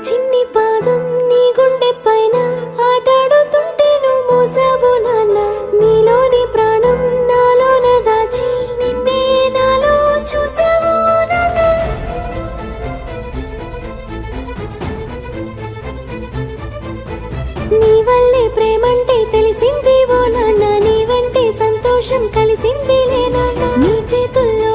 చిన్ని పాదం నీ గుండె పైన ఆటాడుతుంటే నువ్వు మోసావు నాన్న. నీలోని ప్రాణం నాలోన దాచి నిన్నే నాలో చూసావు నాన్న. నీ వల్లే ప్రేమంటే తెలిసింది ఓ నాన్న. నీ వెంటే సంతోషం కలిసింది లే నాన్న. నీ చేతుల్లో